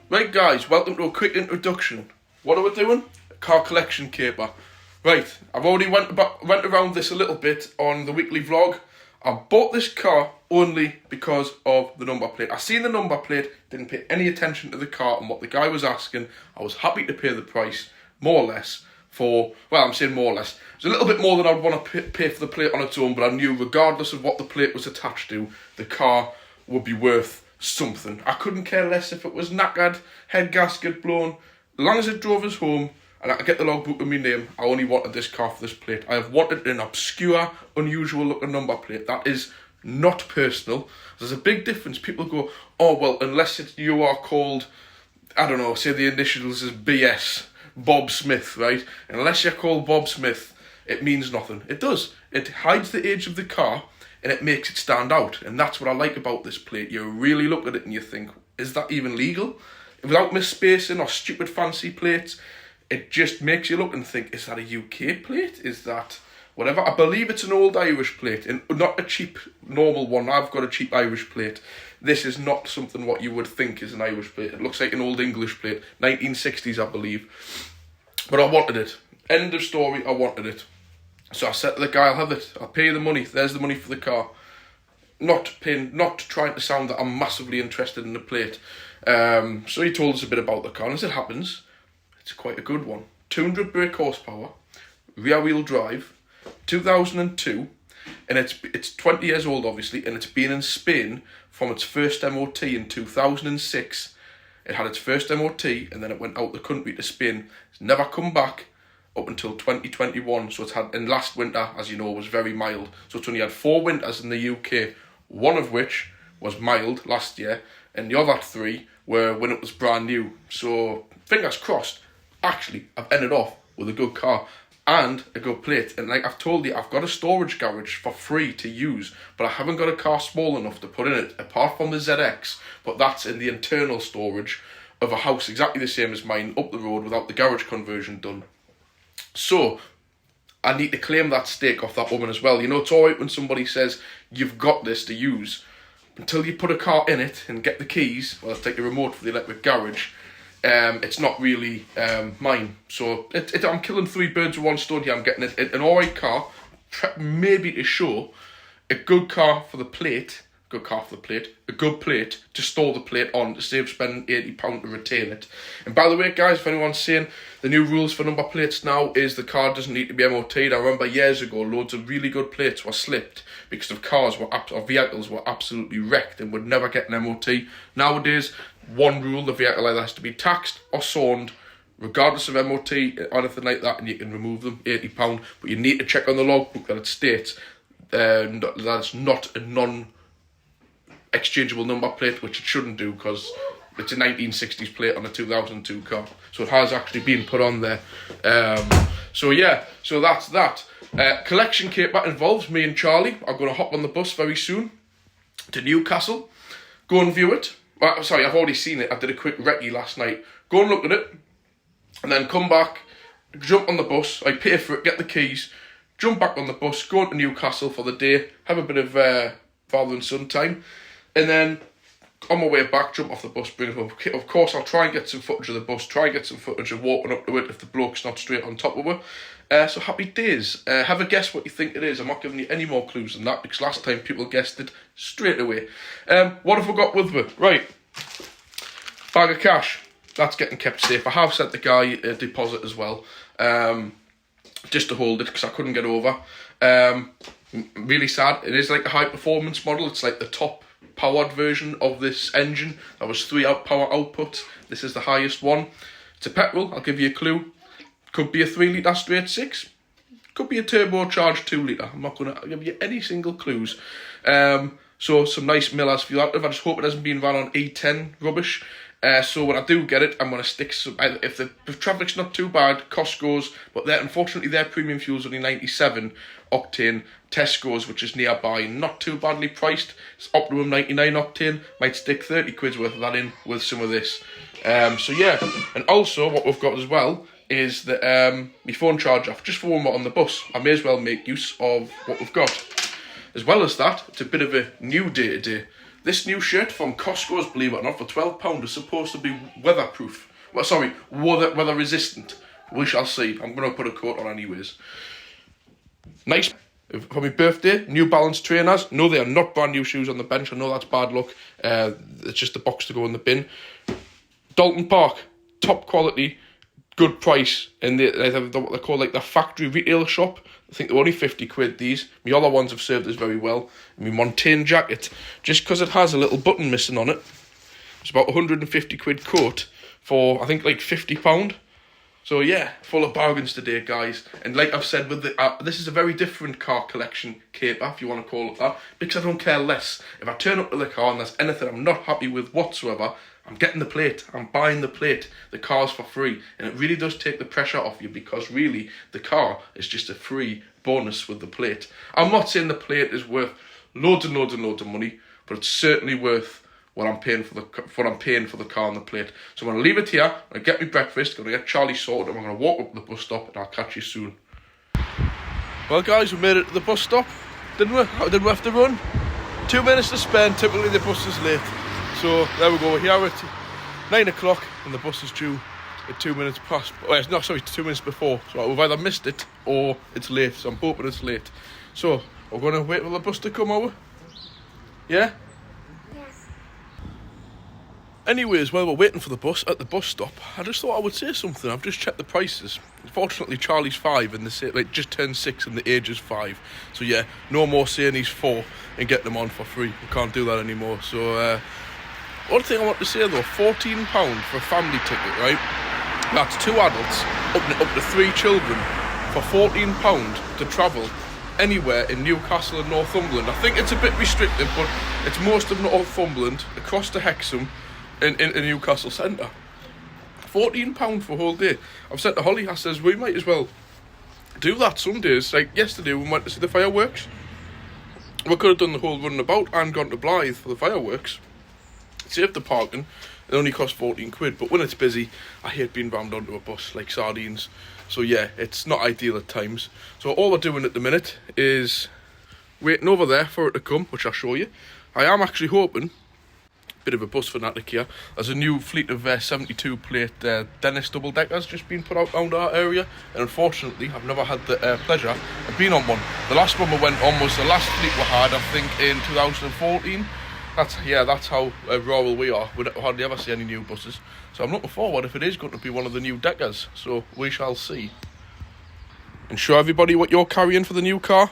Right guys, welcome to a quick introduction. What are we doing? A car collection caper. Right, I've already went around this a little bit on the weekly vlog. I bought this car only because of the number plate. I seen the number plate, didn't pay any attention to the car and what the guy was asking. I was happy to pay the price, more or less, for, well, I'm saying more or less. It was a little bit more than I'd want to pay for the plate on its own, but I knew regardless of what the plate was attached to, the car would be worth something. I couldn't care less if it was knackered, head gasket blown. As long as it drove us home and I could get the logbook with my name, I only wanted this car for this plate. I have wanted an obscure, unusual looking number plate. That is not personal. There's a big difference. People go, oh well, unless you are called, I don't know, say the initials is BS, Bob Smith, right? Unless you're called Bob Smith, it means nothing. It does. It hides the age of the car and it makes it stand out. And that's what I like about this plate. You really look at it and you think, is that even legal? Without misspacing or stupid fancy plates, it just makes you look and think, is that a UK plate? Is that whatever? I believe it's an old Irish plate and not a cheap normal one. I've got a cheap Irish plate. This is not something what you would think is an Irish plate. It looks like an old English plate. 1960s, I believe. But I wanted it. End of story, I wanted it. So I said to the guy, I'll have it. I'll pay you the money. There's the money for the car. Not trying to sound that I'm massively interested in the plate. So he told us a bit about the car, and as it happens, it's quite a good one. 200 brake horsepower, rear wheel drive, 2002, and it's 20 years old obviously, and it's been in Spain from its first MOT in 2006. It had its first MOT, and then it went out the country to Spain. It's never come back up until 2021, so it's had, and last winter, as you know, was very mild. So it's only had 4 winters in the UK, one of which was mild last year, and the other 3 were when it was brand new. So fingers crossed, actually, I've ended off with a good car and a good plate. And like I've told you, I've got a storage garage for free to use, but I haven't got a car small enough to put in it, apart from the ZX, but that's in the internal storage of a house exactly the same as mine up the road without the garage conversion done. So I need to claim that stake off that woman as well. You know, it's alright when somebody says, you've got this to use. Until you put a car in it and get the keys, well, take the remote for the electric garage, it's not really mine. So I'm killing 3 birds with 1 stone here. I'm getting an alright car, maybe to show, a good car for the plate, a good plate to store the plate on, to save spending £80 to retain it. And by the way, guys, if anyone's saying the new rules for number plates now is the car doesn't need to be MOT'd. I remember years ago, loads of really good plates were slipped because of vehicles were absolutely wrecked and would never get an MOT. Nowadays, one rule, the vehicle either has to be taxed or sold, regardless of MOT or anything like that, and you can remove them, £80. But you need to check on the logbook that it states that it's not a non-exchangeable number plate, which it shouldn't do because it's a 1960s plate on a 2002 car. So it has actually been put on there. So yeah, so that's that. Collection caper involves me and Charlie. I'm going to hop on the bus very soon to Newcastle, go and view it. Sorry, I've already seen it. I did a quick recce last night. Go and look at it, and then come back, jump on the bus. I pay for it, get the keys, jump back on the bus, go to Newcastle for the day, have a bit of father and son time, and then on my way back, jump off the bus, bring it home. Of course, I'll try and get some footage of the bus, try and get some footage of walking up to it if the bloke's not straight on top of her. So happy days. Have a guess what you think it is. I'm not giving you any more clues than that because last time people guessed it straight away. What have we got with me? Right. Bag of cash. That's getting kept safe. I have sent the guy a deposit as well. Just to hold it because I couldn't get over. Really sad. It is like a high performance model. It's like the top powered version of this engine. That was 3 power outputs. This is the highest one. It's a petrol. I'll give you a clue. Could be a 3 litre straight 6. Could be a turbocharged 2 litre. I'm not going to give you any single clues. So some nice millers for that. I just hope it hasn't been run on E10 rubbish. So when I do get it, I'm going to stick some, if traffic's not too bad, Costco's, but unfortunately their premium fuel's only 97 octane. Tesco's, which is nearby, not too badly priced. It's optimum 99 octane. Might stick 30 quid's worth of that in with some of this. So yeah, and also what we've got as well is the my phone charger, just for when we're on the bus. I may as well make use of what we've got. As well as that, it's a bit of a new day today. This new shirt from Costco's, believe it or not, for £12 is supposed to be weatherproof. Well, sorry, weather resistant. We shall see. I'm going to put a coat on anyways. Nice. For my birthday, New Balance trainers. No, they are not brand new shoes on the bench. I know that's bad luck. It's just a box to go in the bin. Dalton Park, top quality, good price. And they have what they call like the factory retail shop. I think they're only 50 quid, these. My other ones have served us very well. My Montaigne jacket, just because it has a little button missing on it. It's about 150 quid coat for, I think, like £50. So yeah, full of bargains today, guys. And like I've said, with the this is a very different car collection caper, if you want to call it that, because I don't care less. If I turn up to the car and there's anything I'm not happy with whatsoever, I'm getting the plate, I'm buying the plate, the car's for free. And it really does take the pressure off you, because really, the car is just a free bonus with the plate. I'm not saying the plate is worth loads and loads and loads of money, but it's certainly worth what I'm paying for the car and the plate. So I'm going to leave it here. I'm going to get me breakfast, going to get Charlie sorted, and I'm going to walk up to the bus stop, and I'll catch you soon. Well, guys, we made it to the bus stop, didn't we? How did we have to run? 2 minutes to spend. Typically the bus is late. So there we go. We're here at 9 o'clock, and the bus is due at 2 minutes past. Oh, no, sorry, 2 minutes before. So we've either missed it or it's late. So I'm hoping it's late. So we're going to wait for the bus to come over. Yeah? Anyways, while we're waiting for the bus at the bus stop, I just thought I would say something. I've just checked the prices. Unfortunately, Charlie's 5 and just turned 6 and the age is 5. So yeah, no more saying he's 4 and getting them on for free. We can't do that anymore. So one thing I want to say though, £14 for a family ticket, right? That's 2 adults up to 3 children for £14 to travel anywhere in Newcastle and Northumberland. I think it's a bit restrictive, but it's most of Northumberland, across to Hexham, in Newcastle centre. £14 for a whole day. I've said to Holly, I says, we might as well do that some days. Like yesterday, we went to see the fireworks. We could have done the whole run about and gone to Blythe for the fireworks. Saved the parking. It only cost 14 quid, but when it's busy, I hate being rammed onto a bus like sardines. So yeah, it's not ideal at times. So all we're doing at the minute is waiting over there for it to come, which I'll show you. I am actually hoping, bit of a bus fanatic here, there's a new fleet of 72 plate Dennis double deckers just been put out around our area, and unfortunately I've never had the pleasure of being on one. The last one we went on was the last fleet we had, I think in 2014. That's how rural we are. We hardly ever see any new buses, so I'm looking forward if it is going to be one of the new deckers, so we shall see. And show everybody what you're carrying for the new car,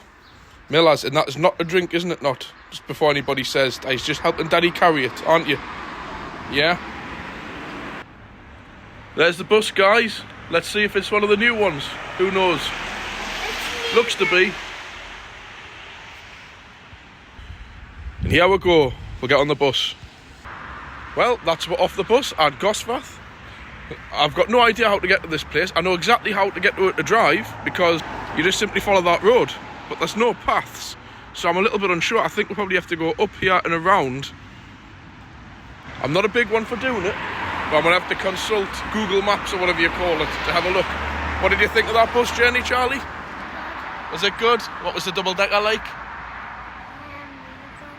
Millers, and that is not a drink, isn't it? Not just before anybody says he's just helping Daddy carry it, aren't you? Yeah. There's the bus, guys. Let's see if it's one of the new ones. Who knows? Looks to be. And here we go. We'll get on the bus. Well, that's off the bus at Gosforth. I've got no idea how to get to this place. I know exactly how to get to it to drive, because you just simply follow that road. But there's no paths, so I'm a little bit unsure. I think we'll probably have to go up here and around. I'm not a big one for doing it, but I'm going to have to consult Google Maps or whatever you call it to have a look. What did you think of that bus journey, Charlie? Was it good? What was the double decker like?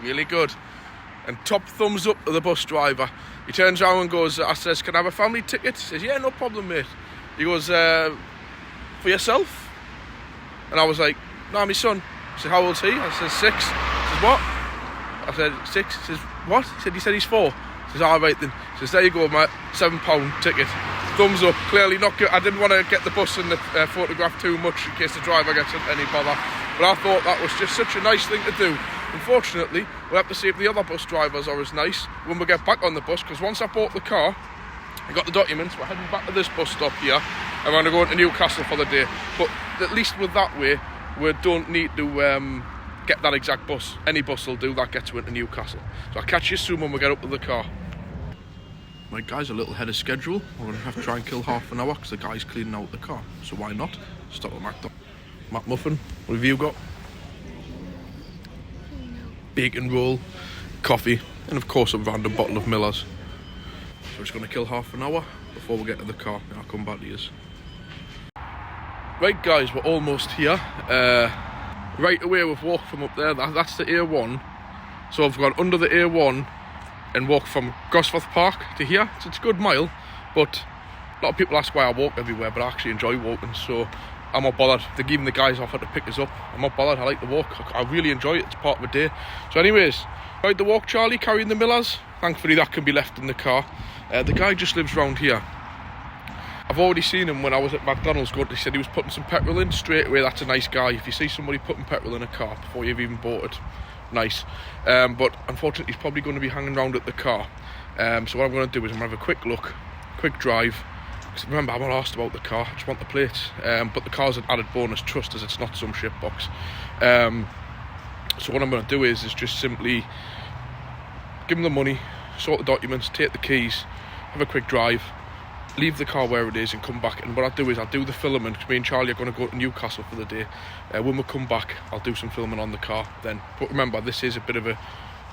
Really good. And top thumbs up to the bus driver. He turns around and goes, I says, can I have a family ticket? He says, yeah, no problem, mate. He goes, for yourself? And I was like, no, my son. I said, how old's he? I said, 6. He says, what? I said, 6. He says, what? He said he's 4. He says, all right then. He says, there you go, mate. £7 ticket. Thumbs up. Clearly not good. I didn't want to get the bus in the photograph too much in case the driver gets any bother. But I thought that was just such a nice thing to do. Unfortunately, we'll have to see if the other bus drivers are as nice when we get back on the bus, because once I bought the car, I got the documents, we're heading back to this bus stop here, and we're going to go into Newcastle for the day. But at least with that way, we don't need to get that exact bus. Any bus will do, that gets you into Newcastle. So I'll catch you soon when we get up to the car. Right guys, a little ahead of schedule. We're going to have to try and kill half an hour because the guy's cleaning out the car. So why not? Stop at McMuffin. What have you got? Bacon roll, coffee, and of course a random bottle of Miller's. So we're just going to kill half an hour before we get to the car, and I'll come back to you. Right guys, we're almost here. Right away we've walked from up there, that's the A1, So I've gone under the A1 and walked from Gosforth Park to here. So it's a good mile, but a lot of people ask why I walk everywhere, but I actually enjoy walking, so I'm not bothered. They're giving the guys offer to pick us up. I'm not bothered. I like the walk. I really enjoy it. It's part of the day. So anyways, enjoyed the walk, Charlie, carrying the Millers. Thankfully that can be left in the car. The guy just lives round here. I've already seen him when I was at McDonald's. He said he was putting some petrol in. Straight away, that's a nice guy. If you see somebody putting petrol in a car before you've even bought it, nice. But unfortunately he's probably going to be hanging around at the car. So what I'm going to do is I'm going to have a quick look, quick drive. Because remember, I'm not asked about the car, I just want the plates. But the car's an added bonus, trust us, it's not some shit box. So what I'm going to do is just simply give him the money, sort the documents, take the keys, have a quick drive, leave the car where it is and come back. And what I'll do is I'll do the filming, because me and Charlie are going to go to Newcastle for the day. When we come back, I'll do some filming on the car then. But remember, this is a bit of a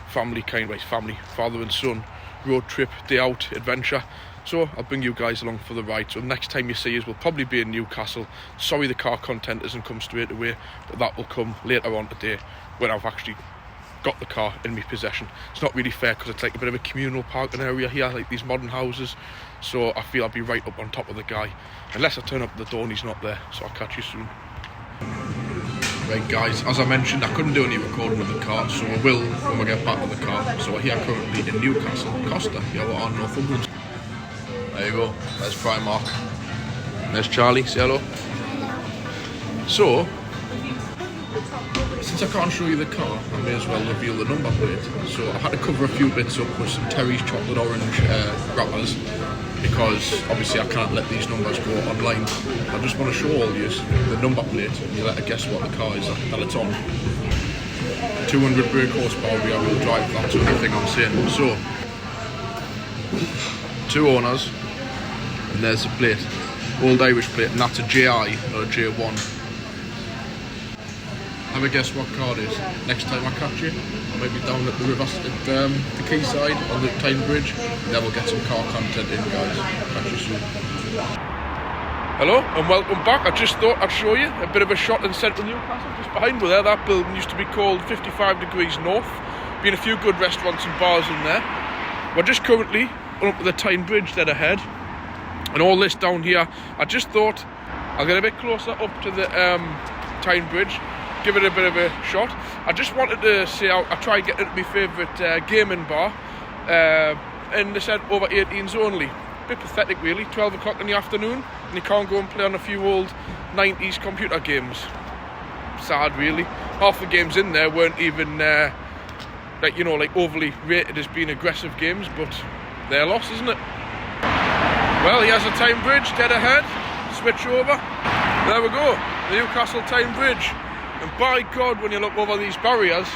family father and son road trip, day out adventure. So I'll bring you guys along for the ride. So next time you see us, we'll probably be in Newcastle. Sorry the car content doesn't come straight away, but that will come later on today when I've actually got the car in my possession. It's not really fair because it's like a bit of a communal parking area here, like these modern houses. So I feel I'll be right up on top of the guy, unless I turn up at the door and he's not there. So I'll catch you soon. Right guys, as I mentioned, I couldn't do any recording of the car, so I will when we get back to the car. So we're here currently in Newcastle, Costa, here we're on Northumberland. There you go, there's Primark. There's Charlie, say hello. So, since I can't show you the car, I may as well reveal the number plate. So I had to cover a few bits up with some Terry's chocolate orange wrappers, because obviously I can't let these numbers go online. I just want to show all you the number plate, and you let her guess what the car is that it's on. 200 brake horsepower rear wheel drive, that's the only thing I'm saying. So, 2 owners, and there's the plate, old Irish plate, and that's a JI, not a J1. Have a guess what car it is next time I catch you. I might be down at the river, at the quayside on the Tyne Bridge, and then we'll get some car content in, guys. Catch you soon. Hello and welcome back. I just thought I'd show you a bit of a shot in central Newcastle, just behind me there. That building used to be called 55 Degrees North. Been a few good restaurants and bars in there. We're just currently up at the Tyne Bridge dead ahead, and all this down here. I just thought I'll get a bit closer up to the Tyne Bridge, give it a bit of a shot. I just wanted to say I tried getting into my favourite gaming bar, and they said over 18s only. Bit pathetic really, 12 o'clock in the afternoon, and you can't go and play on a few old 90s computer games. Sad really. Half the games in there weren't even like overly rated as being aggressive games, but their loss, isn't it? Well, here's the Tyne Bridge dead ahead. Switch over. There we go, the Newcastle Tyne Bridge. And by God, when you look over these barriers,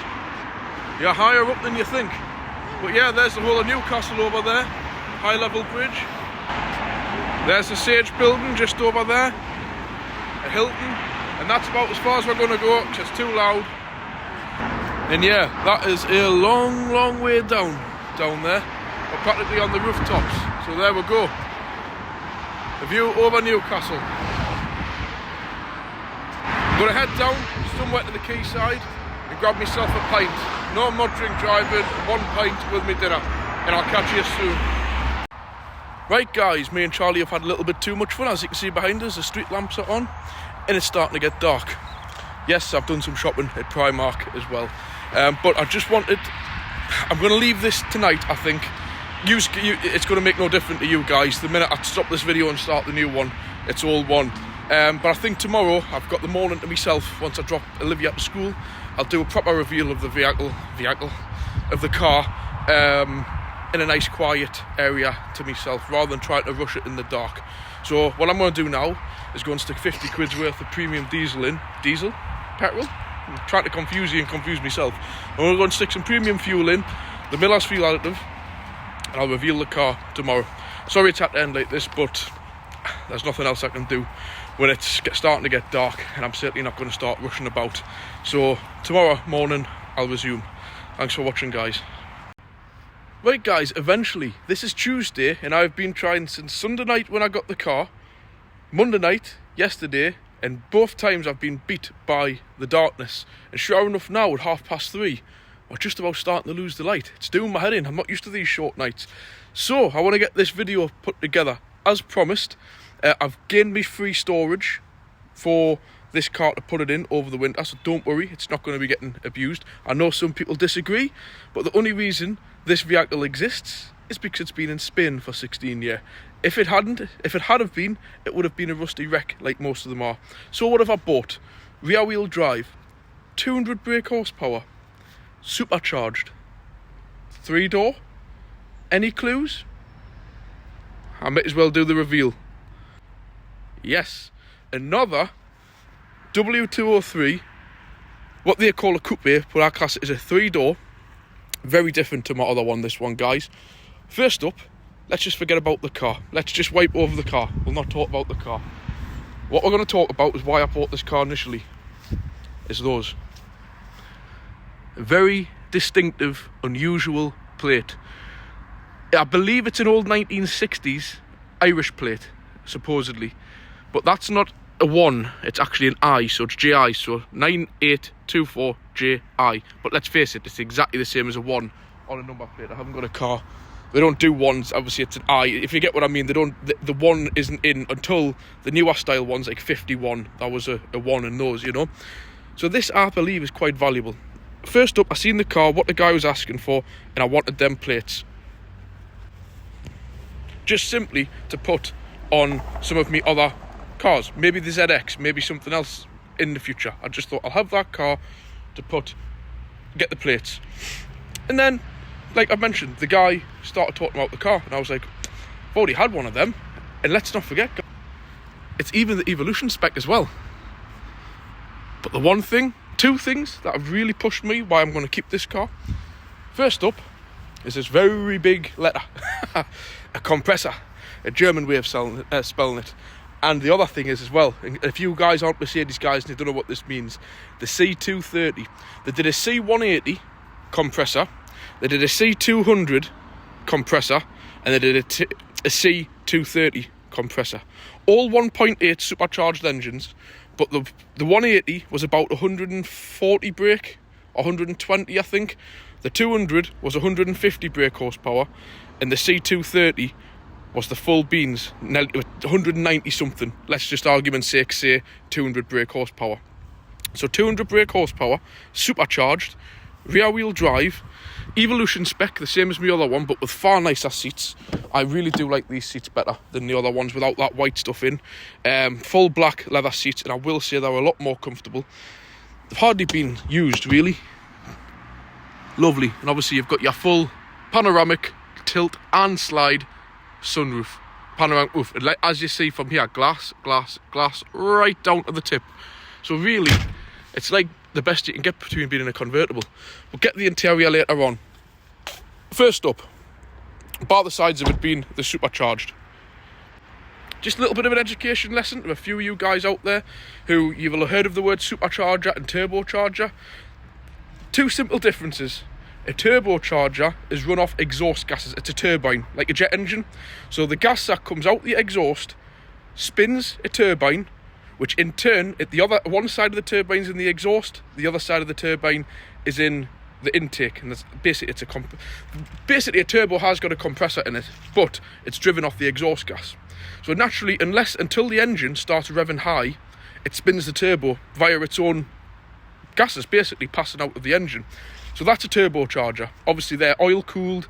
you're higher up than you think. But yeah, there's the whole of Newcastle over there, high level bridge. There's the Sage building just over there, a Hilton, and that's about as far as we're going to go, because it's too loud. And yeah, that is a long, long way down there. We're practically on the rooftops, so there we go. The view over Newcastle. I'm going to head down somewhere to the quayside and grab myself a pint. No more drink driving, 1 pint with me dinner, and I'll catch you soon. Right guys, me and Charlie have had a little bit too much fun. As you can see behind us, the street lamps are on and it's starting to get dark. Yes, I've done some shopping at Primark as well, but I just wanted, I'm going to leave this tonight, I think. It's going to make no difference to you guys. The minute I stop this video and start the new one, it's all one. But I think tomorrow, I've got the morning to myself. Once I drop Olivia to school, I'll do a proper reveal of the vehicle of the car, in a nice quiet area to myself, rather than trying to rush it in the dark. So what I'm going to do now is go and stick 50 quid's worth of premium diesel in. Petrol? I'm trying to confuse you and confuse myself. I'm going to go and stick some premium fuel in, the Miller's fuel additive, and I'll reveal the car tomorrow. Sorry it's had to end like this, but there's nothing else I can do when it's starting to get dark, and I'm certainly not going to start rushing about. So tomorrow morning I'll resume. Thanks for watching, guys. Right guys, eventually, this is Tuesday, and I've been trying since Sunday night when I got the car, Monday night, yesterday, and both times I've been beat by the darkness. And sure enough now, at 3:30, are just about starting to lose the light. It's doing my head in. I'm not used to these short nights. So I want to get this video put together as promised. I've gained me free storage for this car to put it in over the winter, so don't worry, it's not going to be getting abused. I know some people disagree, but the only reason this vehicle exists is because it's been in Spain for 16 years. If it had have been, it would have been a rusty wreck like most of them are. So what have I bought? Rear wheel drive, 200 brake horsepower, supercharged, 3-door. Any clues? I might as well do the reveal. Yes, another W203, what they call a coupe, but our class is a 3-door. Very different to my other one, this one, guys. First up, let's just forget about the car. Let's just wipe over the car. We'll not talk about the car. What we're going to talk about is why I bought this car initially. Is those. A very distinctive, unusual plate. I believe it's an old 1960s Irish plate, supposedly. But that's not a 1, it's actually an I, so it's JI, so 9824JI. But let's face it, it's exactly the same as a 1 on a number plate. I haven't got a car. They don't do 1s, obviously it's an I. If you get what I mean, the 1 isn't in until the newer style ones, like 51. That was a 1 in those, you know. So this, I believe, is quite valuable. First up, I seen the car, what the guy was asking for, and I wanted them plates. Just simply to put on some of me other cars, maybe the ZX, maybe something else in the future. I just thought I'll have that car to get the plates. And then, like I mentioned, the guy started talking about the car, and I was like, I've already had one of them. And let's not forget, it's even the Evolution spec as well. But the two things that have really pushed me why I'm going to keep this car. First up is this very big letter, a compressor, a German way of spelling it. And the other thing is as well, if you guys aren't Mercedes guys and you don't know what this means, the C230. They did a C180 compressor, they did a C200 compressor, and they did a C230 compressor. All 1.8 supercharged engines, but the 180 was about 140 brake, 120 I think. The 200 was 150 brake horsepower, and the C230 was the full beans, 190 something. Let's just argument's sake say 200 brake horsepower. So 200 brake horsepower, supercharged, rear wheel drive, Evolution spec, the same as my other one, but with far nicer seats. I really do like these seats better than the other ones without that white stuff in. Full black leather seats, and I will say they're a lot more comfortable. They've hardly been used really. Lovely. And obviously you've got your full panoramic tilt and slide sunroof, panoramic roof, and like, as you see from here, glass right down to the tip. So really, it's like the best you can get between being in a convertible. We'll get the interior later on. First up, bar the sides of it being the supercharged. Just a little bit of an education lesson to a few of you guys out there who you've heard of the word supercharger and turbocharger. Two simple differences. A turbocharger is run off exhaust gases. It's a turbine, like a jet engine. So the gas that comes out the exhaust spins a turbine, which in turn, one side of the turbine is in the exhaust, the other side of the turbine is in the intake. And that's basically, basically a turbo has got a compressor in it, but it's driven off the exhaust gas. So naturally, until the engine starts revving high, it spins the turbo via its own gases, basically passing out of the engine. So that's a turbocharger. Obviously they're oil cooled.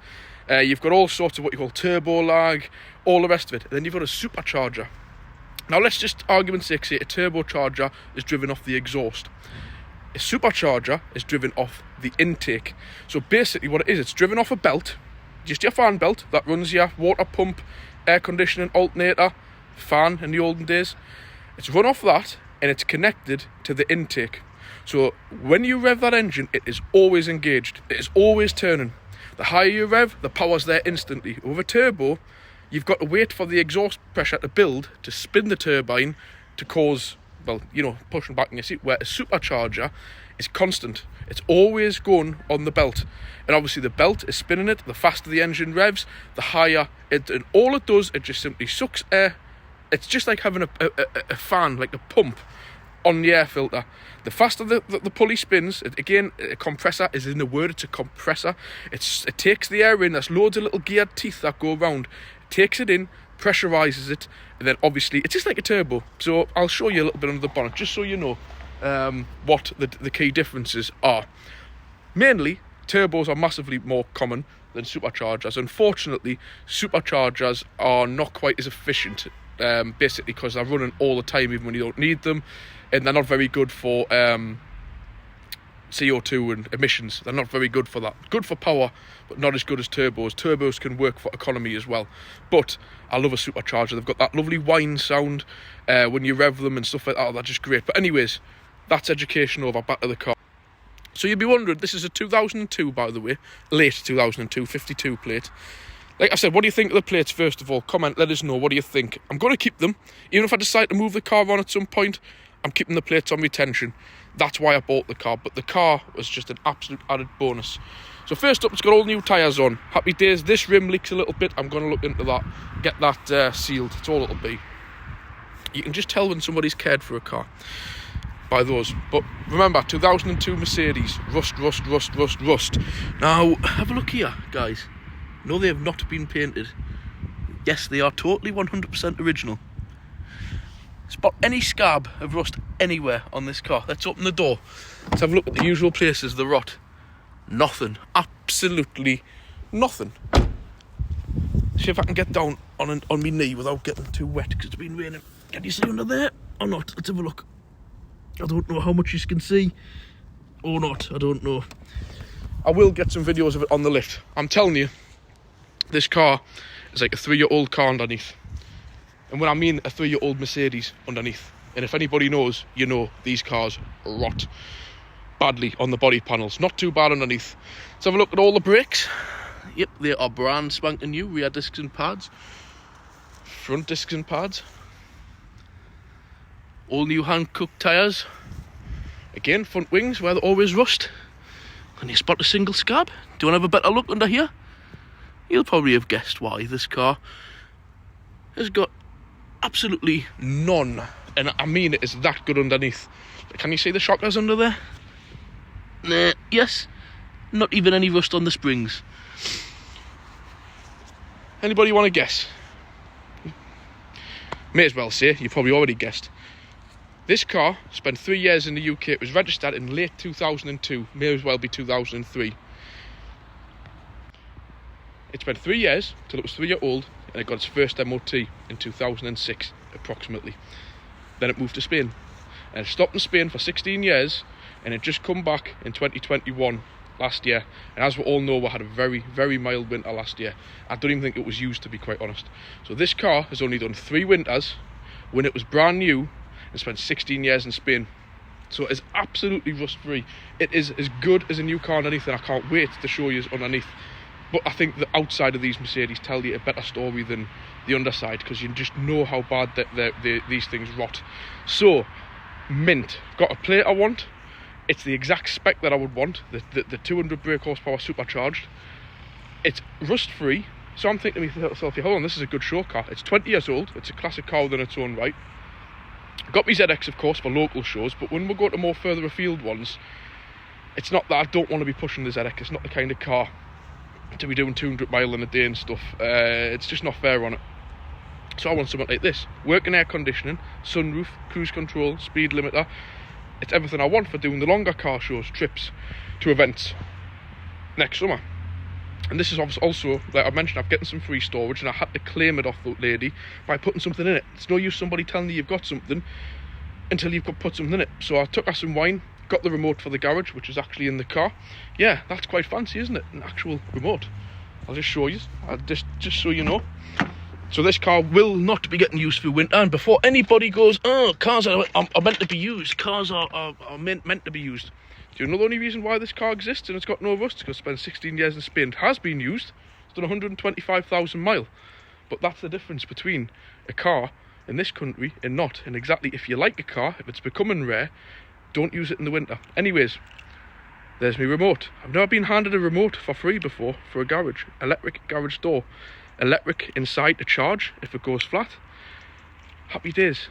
You've got all sorts of what you call turbo lag, all the rest of it. And then you've got a supercharger. Now let's just argument's sake say a turbocharger is driven off the exhaust. A supercharger is driven off the intake. So basically what it is, it's driven off a belt, just your fan belt that runs your water pump, air conditioning, alternator, fan in the olden days. It's run off that and it's connected to the intake. So when you rev that engine, it is always engaged. It is always turning. The higher you rev, the power's there instantly. With a turbo, you've got to wait for the exhaust pressure to build to spin the turbine to cause, well, you know, pushing back in your seat. Where a supercharger is constant. It's always going on the belt. And obviously the belt is spinning it. The faster the engine revs, the higher it. And all it does, it just simply sucks air. It's just like having a fan, like a pump, on the air filter. The faster the pulley spins, again, a compressor is in the word, it's a compressor. It takes the air in, there's loads of little geared teeth that go around. It takes it in, pressurizes it, and then obviously, it's just like a turbo. So I'll show you a little bit under the bonnet, just so you know what the key differences are. Mainly, turbos are massively more common than superchargers. Unfortunately, superchargers are not quite as efficient, basically because they're running all the time even when you don't need them, and they're not very good for CO2 and emissions. They're not very good for that. Good for power, but not as good as turbos. Turbos can work for economy as well. But I love a supercharger. They've got that lovely whine sound when you rev them and stuff like that. They're just great. But anyways, that's education over. Back to the car. So you'd be wondering, this is a 2002, by the way, late 2002, 52 plate. Like I said, what do you think of the plates, first of all? Comment, let us know, what do you think? I'm going to keep them. Even if I decide to move the car on at some point, I'm keeping the plates on retention. That's why I bought the car, but the car was just an absolute added bonus. So first up, it's got all new tyres on. Happy days. This rim leaks a little bit. I'm going to look into that, get that sealed. That's all it'll be. You can just tell when somebody's cared for a car by those. But remember, 2002 Mercedes, rust. Now, have a look here, guys. No, they have not been painted. Yes, they are totally 100% original. Spot any scab of rust anywhere on this car. Let's open the door. Let's have a look at the usual places, the rot. Nothing. Absolutely nothing. See if I can get down on my knee without getting too wet, because it's been raining. Can you see under there or not? Let's have a look. I don't know how much you can see or not. I don't know. I will get some videos of it on the lift. I'm telling you, this car is like a 3-year-old car underneath. And when I mean a 3-year-old Mercedes underneath. And if anybody knows, you know these cars rot badly on the body panels. Not too bad underneath. Let's have a look at all the brakes. Yep, they are brand spanking new. Rear discs and pads. Front discs and pads. All new hand-cooked tyres. Again, front wings where they always rust. Can you spot a single scab? Do you want to have a better look under here? You'll probably have guessed why this car has got absolutely none, and I mean it is that good underneath. Can you see the shockers under there? Nah, yes, not even any rust on the springs. Anybody want to guess? May as well say, you probably already guessed. This car spent 3 years in the UK. It was registered in late 2002, may as well be 2003. It spent 3 years till it was 3-year-old, and it got its first MOT in 2006, approximately. Then it moved to Spain. And it stopped in Spain for 16 years, and it just come back in 2021, last year. And as we all know, we had a very, very mild winter last year. I don't even think it was used, to be quite honest. So this car has only done 3 winters, when it was brand new, and spent 16 years in Spain. So it is absolutely rust-free. It is as good as a new car underneath, and I can't wait to show you underneath. But I think the outside of these Mercedes tell you a better story than the underside, because you just know how bad these things rot. So, mint. Got a plate I want. It's the exact spec that I would want. The 200 brake horsepower supercharged. It's rust-free. So I'm thinking to myself, hold on, this is a good show car. It's 20 years old. It's a classic car within its own right. Got my ZX, of course, for local shows. But when we go to more further afield ones, it's not that I don't want to be pushing the ZX. It's not the kind of car to be doing 200 mile in a day and stuff. It's just not fair on it. So I want something like this. Working air conditioning, sunroof, cruise control, speed limiter. It's everything I want for doing the longer car shows, trips to events next summer. And this is also, like I mentioned, I'm getting some free storage, and I had to claim it off the lady by putting something in it. It's no use somebody telling you you've got something until you've put something in it. So I took her some wine, got the remote for the garage, which is actually in the car. Yeah, that's quite fancy, isn't it? An actual remote. I'll just show you, just so you know. So this car will not be getting used through winter. And before anybody goes, oh, cars are meant to be used. Cars are meant to be used. Do you know the only reason why this car exists and it's got no rust? Because it's spent 16 years in Spain. It has been used. It's done 125,000 miles. But that's the difference between a car in this country and not. And exactly, if you like a car, if it's becoming rare, don't use it in the winter. Anyways, there's my remote. I've never been handed a remote for free before for a garage. Electric garage door. Electric inside to charge if it goes flat. Happy days.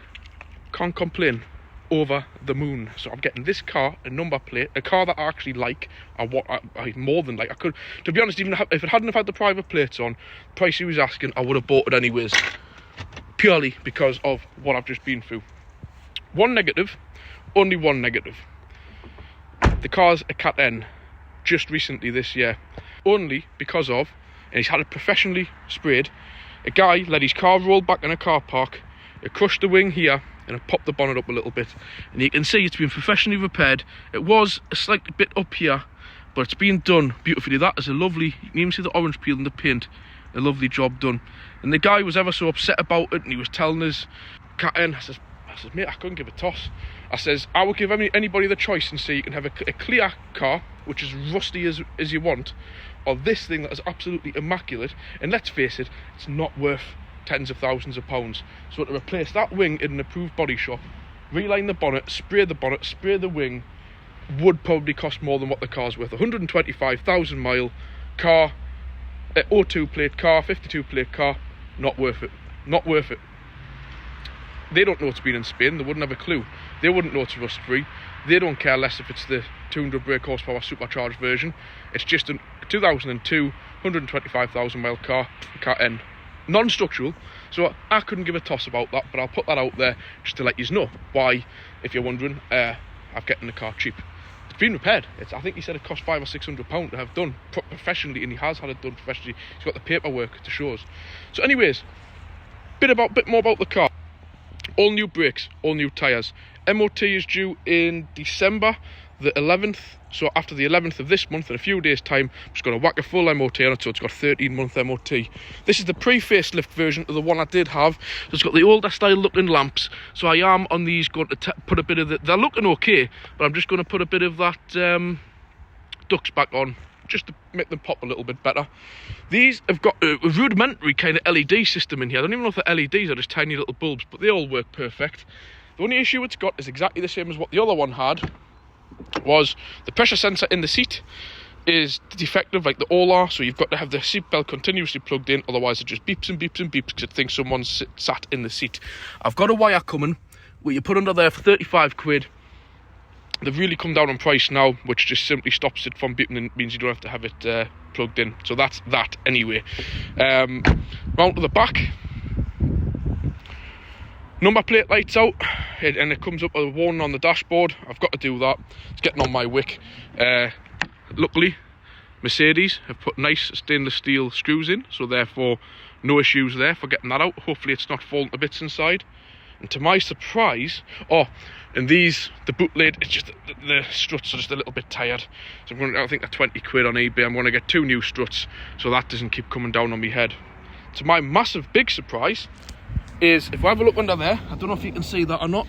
Can't complain. over the moon. So I'm getting this car, a number plate, a car that I actually like, and what I more than like. I could, to be honest, even if it hadn't have had the private plates on, the price he was asking, I would have bought it anyways, purely because of what I've just been through. One negative, only one negative. The car's a Cat N, just recently this year, only because of, and he's had it professionally sprayed, a guy let his car roll back in a car park, it crushed the wing here, and it popped the bonnet up a little bit, and you can see it's been professionally repaired. It was a slight bit up here, but it's been done beautifully. That is a lovely, you can even see the orange peel in the paint, a lovely job done. And the guy was ever so upset about it, and he was telling us, Cat N, I says, mate, I couldn't give a toss. I says, I would give anybody the choice and say you can have a clear car, which is rusty as you want, or this thing that is absolutely immaculate. And let's face it, it's not worth tens of thousands of pounds. So to replace that wing in an approved body shop, reline the bonnet, spray the wing, would probably cost more than what the car's worth. 125,000 mile car, 02 plate car, 52 plate car, not worth it. Not worth it. They don't know it's been in Spain, they wouldn't have a clue. They wouldn't know it's rust free. They don't care less if it's the 200 brake horsepower supercharged version. It's just a 2002 125,000 mile car, Cat N, non-structural. So I couldn't give a toss about that, but I'll put that out there just to let you know why, if you're wondering, I'm getting the car cheap. It's been repaired. I think he said it cost £500 or £600 to have done professionally, and he has had it done professionally. He's got the paperwork to show us. So anyways, bit more about the car. All new brakes, all new tyres. MOT is due in December the 11th. So after the 11th of this month, in a few days' time, I'm just going to whack a full MOT on it, so it's got 13-month MOT. This is the pre-facelift version of the one I did have. So it's got the older style looking lamps. So I am on these going to put a bit of they're looking okay, but I'm just going to put a bit of that ducts back on, just to make them pop a little bit better. These have got a rudimentary kind of LED system in here. I don't even know if the LEDs are just tiny little bulbs, but they all work perfect. The only issue it's got is exactly the same as what the other one had, was the pressure sensor in the seat is defective like they all are, so you've got to have the seatbelt continuously plugged in, otherwise it just beeps and beeps and beeps because it thinks someone's sat in the seat. I've got a wire coming where you put under there for 35 quid. They've really come down on price now, which just simply stops it from beeping and means you don't have to have it plugged in. So that's that anyway. Round to the back. Number plate lights out, and it comes up with a warning on the dashboard. I've got to do that. It's getting on my wick. Luckily, Mercedes have put nice stainless steel screws in, so therefore no issues there for getting that out. Hopefully it's not falling to bits inside. And to my surprise, and these, the boot lid, it's just the struts are just a little bit tired. So I think they're 20 quid on eBay. I'm going to get 2 new struts so that doesn't keep coming down on my head. To my massive big surprise is, if I have a look under there, I don't know if you can see that or not,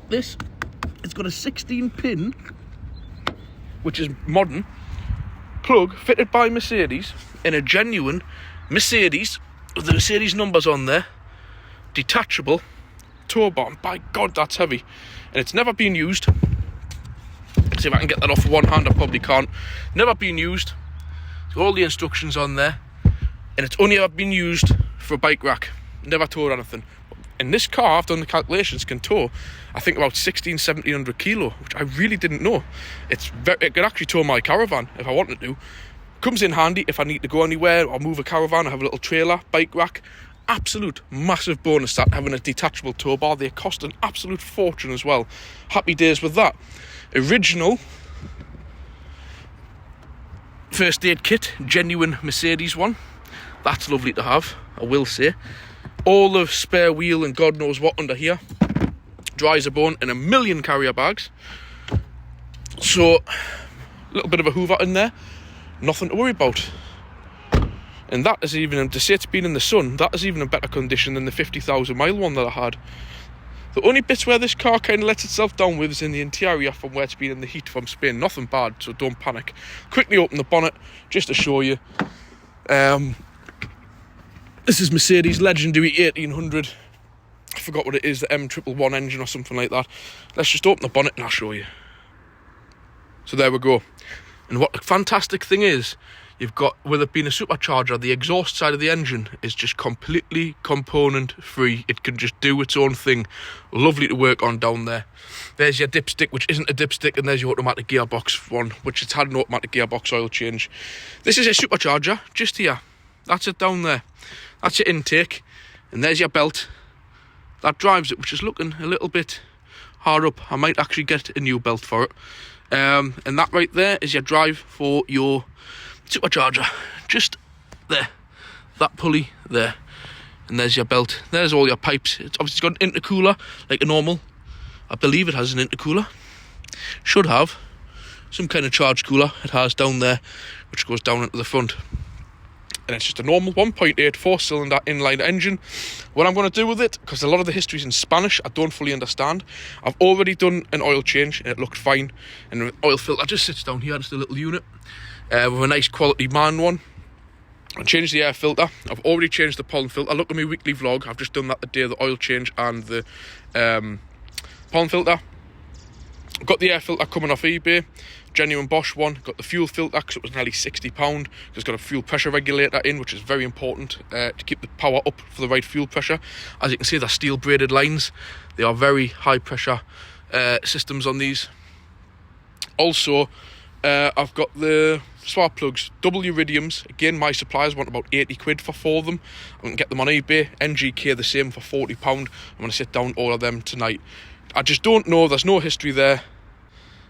it's got a 16 pin, which is modern, plug fitted by Mercedes in a genuine Mercedes, with the Mercedes numbers on there, detachable tow bar. By God, that's heavy, and it's never been used. Let's see if I can get that off with one hand. I probably can't. Never been used. All the instructions on there, and it's only ever been used for a bike rack. Never towed anything. In this car, I've done the calculations, can tow, I think, about 1700 kilo, which I really didn't know. It could actually tow my caravan if I wanted to. Comes in handy if I need to go anywhere or move a caravan. I have a little trailer, bike rack. Absolute massive bonus that, having a detachable tow bar. They cost an absolute fortune as well. Happy days with that. Original first aid kit, genuine Mercedes one. That's lovely to have, I will say. All the spare wheel and God knows what under here. Dry as a bone, and a million carrier bags. So, a little bit of a hoover in there. Nothing to worry about. And that is even, to say it's been in the sun, that is even in better condition than the 50,000 mile one that I had. The only bits where this car kind of lets itself down with is in the interior from where it's been in the heat from Spain. Nothing bad, so don't panic. Quickly open the bonnet just to show you. This is Mercedes legendary 1800. I forgot what it is, the M111 engine or something like that. Let's just open the bonnet and I'll show you. So there we go. And what the fantastic thing is, You've got, with it being a supercharger, the exhaust side of the engine is just completely component free. It can just do its own thing. Lovely to work on down there. There's your dipstick, which isn't a dipstick, and there's your automatic gearbox one, which it's had an automatic gearbox oil change. This is a supercharger, just here. That's it down there. That's your intake, and there's your belt. That drives it, which is looking a little bit hard up. I might actually get a new belt for it. And that right there is your drive for your supercharger. Just there. That pulley there. And there's your belt. There's all your pipes. It's obviously got an intercooler, like a normal. I believe it has an intercooler. Should have. Some kind of charge cooler it has down there, which goes down into the front. And it's just a normal 1.8 4-cylinder inline engine. What I'm going to do with it, because a lot of the history is in Spanish, I don't fully understand. I've already done an oil change and it looked fine. And the oil filter just sits down here, just a little unit, with a nice quality man one. I changed the air filter. I've already changed the pollen filter. Look at my weekly vlog. I've just done that the day of the oil change and the pollen filter. Got the air filter coming off eBay. Genuine Bosch one. Got the fuel filter because it was nearly £60. It's got a fuel pressure regulator in, which is very important to keep the power up for the right fuel pressure. As you can see, they're steel braided lines. They are very high pressure systems on these. Also, I've got the spark plugs, double iridiums. Again, my suppliers want about 80 quid for 4 of them. I can get them on eBay. NGK the same for £40. I'm going to sit down all of them tonight. I just don't know. There's no history there.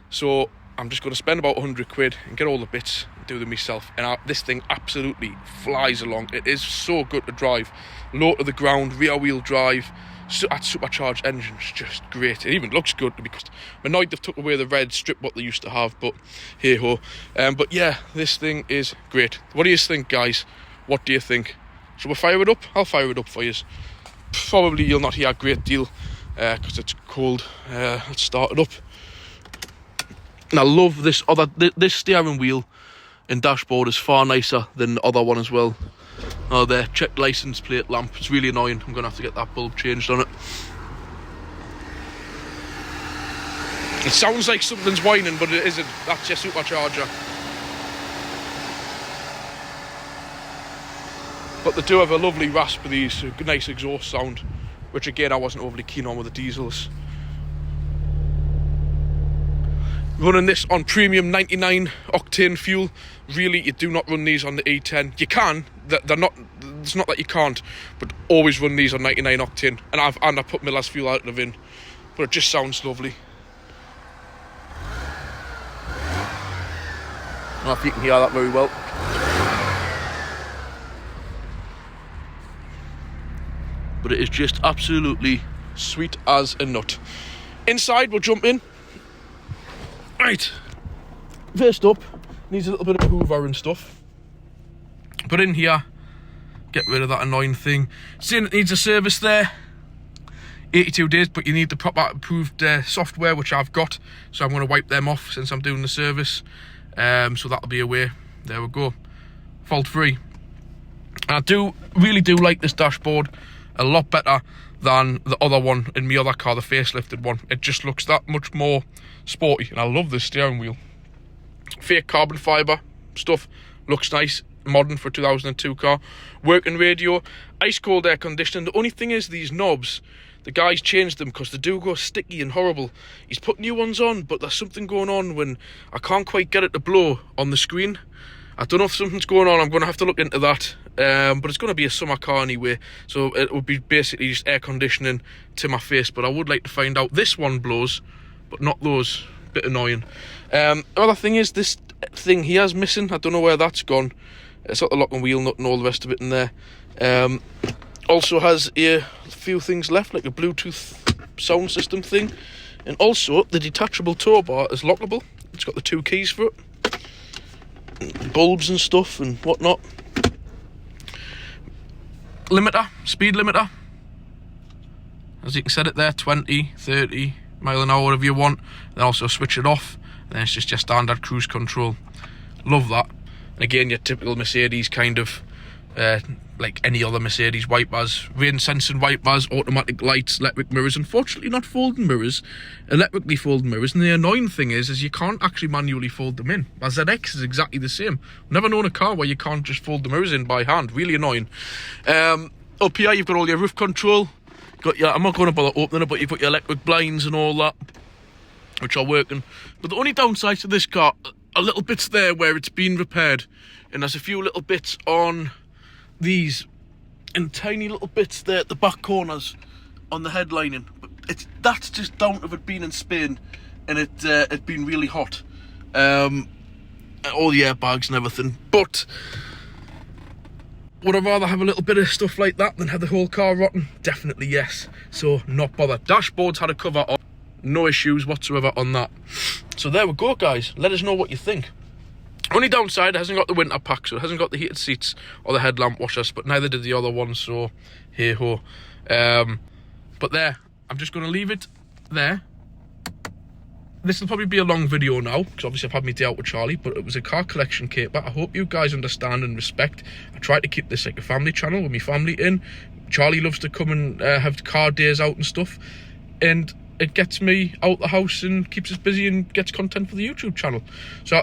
So I'm just going to spend about 100 quid and get all the bits and do them myself. And this thing absolutely flies along. It is so good to drive. Low to the ground, rear wheel drive. That supercharged engine is just great. It even looks good because I'm annoyed they've took away the red strip what they used to have, but hey ho. But yeah, this thing is great. What do you think, guys? What do you think? Shall we fire it up? I'll fire it up for you. Probably you'll not hear a great deal because it's cold. Let's start it up. And I love this this steering wheel and dashboard is far nicer than the other one as well. Oh, there, check license plate lamp. It's really annoying. I'm going to have to get that bulb changed on it. It sounds like something's whining, but it isn't. That's your supercharger. But they do have a lovely rasp of these, a nice exhaust sound, which again I wasn't overly keen on with the diesels. Running this on premium 99 octane fuel, really you do not run these on the E10. You can, they're not, it's not that you can't, but always run these on 99 octane. And I put my last fuel out of in, but it just sounds lovely. I don't know if you can hear that very well. But it is just absolutely sweet as a nut. Inside, we'll jump in. Right, first up, needs a little bit of a hoover and stuff. But in here, get rid of that annoying thing. Saying it needs a service there, 82 days, but you need the proper approved software, which I've got. So I'm going to wipe them off since I'm doing the service. So that'll be away. There we go, fault free. And I really do like this dashboard a lot better than the other one in my other car, the facelifted one. It just looks that much more sporty, and I love this steering wheel. Fake carbon fibre stuff, looks nice, modern for a 2002 car. Working radio, ice cold air conditioning. The only thing is these knobs, the guys changed them because they do go sticky and horrible. He's put new ones on, but there's something going on when I can't quite get it to blow on the screen. I don't know if something's going on. I'm going to have to look into that. But it's going to be a summer car anyway, so it would be basically just air conditioning to my face. But I would like to find out. This one blows, but not those. Bit annoying. Other thing is this thing here is missing. I don't know where that's gone. It's got the lock and wheel nut and all the rest of it in there. Also has a few things left, like a Bluetooth sound system thing, and also the detachable tow bar is lockable. It's got the 2 keys for it. Bulbs and stuff and whatnot. Limiter, speed limiter, as you can set it there, 20, 30 mile an hour, whatever you want. Then also switch it off, and then it's just your standard cruise control. Love that. And again, your typical Mercedes kind of like any other Mercedes wipers, rain sensing wipers, automatic lights, electric mirrors. Unfortunately not folding mirrors, electrically folding mirrors. And the annoying thing is you can't actually manually fold them in. My ZX is exactly the same. I've never known a car where you can't just fold the mirrors in by hand. Really annoying. Up here you've got all your roof control. Got your, I'm not going to bother opening it, but you've got your electric blinds and all that, which are working. But the only downside to this car, a little bits there where it's been repaired, and there's a few little bits on these, and tiny little bits there at the back corners on the headlining. But that's just down to it being in Spain, and it been really hot. All the airbags and everything. But would I rather have a little bit of stuff like that than have the whole car rotten? Definitely yes. So not bother. Dashboard's had a cover on. No issues whatsoever on that. So there we go, guys. Let us know what you think. Only downside, it hasn't got the winter pack, so it hasn't got the heated seats or the headlamp washers, but neither did the other one, so hey ho. But there, I'm just going to leave it there. This will probably be a long video now, because obviously I've had my day out with Charlie, but it was a car collection caper. I hope you guys understand and respect. I try to keep this like a family channel with my family in. Charlie loves to come and have car days out and stuff, and it gets me out the house and keeps us busy and gets content for the YouTube channel. So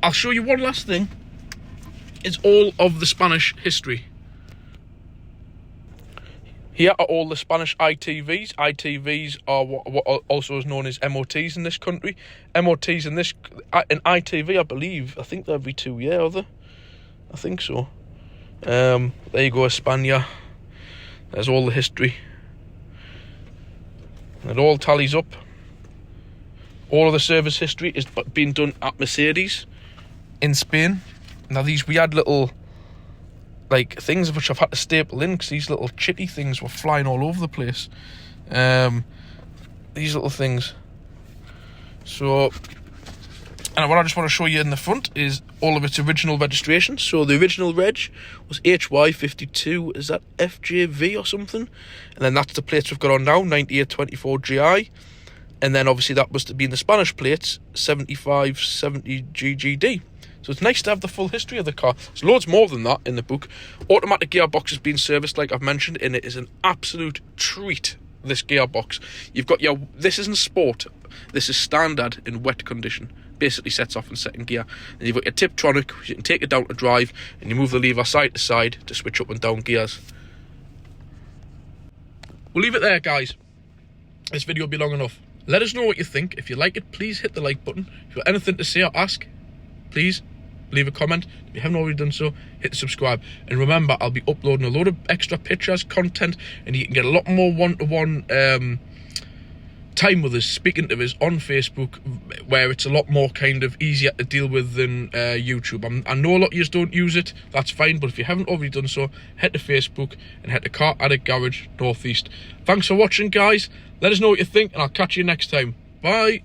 I'll show you one last thing. It's all of the Spanish history. Here are all the Spanish ITVs. ITVs are what also is known as MOTs in this country. MOTs in this, in ITV, I think they're every 2 years, are they? I think so. There you go, España. There's all the history. It all tallies up. All of the service history is being done at Mercedes in Spain. Now these weird little like things which I've had to staple in because these little chitty things were flying all over the place. These little things. So, and what I just want to show you in the front is all of its original registration. So the original reg was HY52, is that FJV or something? And then that's the plates we've got on now, 9824GI. And then obviously that must have been the Spanish plates, 7570 GGD. So it's nice to have the full history of the car. There's loads more than that in the book. Automatic gearbox has been serviced, like I've mentioned, and it is an absolute treat, this gearbox. You've got your, this isn't sport, this is standard in wet condition. Basically sets off in second gear. And you've got your Tiptronic, which you can take it down to drive, and you move the lever side to side to switch up and down gears. We'll leave it there, guys. This video will be long enough. Let us know what you think. If you like it, please hit the like button. If you've got anything to say or ask, please leave a comment. If you haven't already done so, hit subscribe. And remember, I'll be uploading a load of extra pictures, content, and you can get a lot more one-to-one time with us, speaking to us on Facebook, where it's a lot more kind of easier to deal with than YouTube. I know a lot of you don't use it, that's fine, but if you haven't already done so, head to Facebook and head to Car Addict Garage Northeast. Thanks for watching, guys. Let us know what you think, and I'll catch you next time. Bye.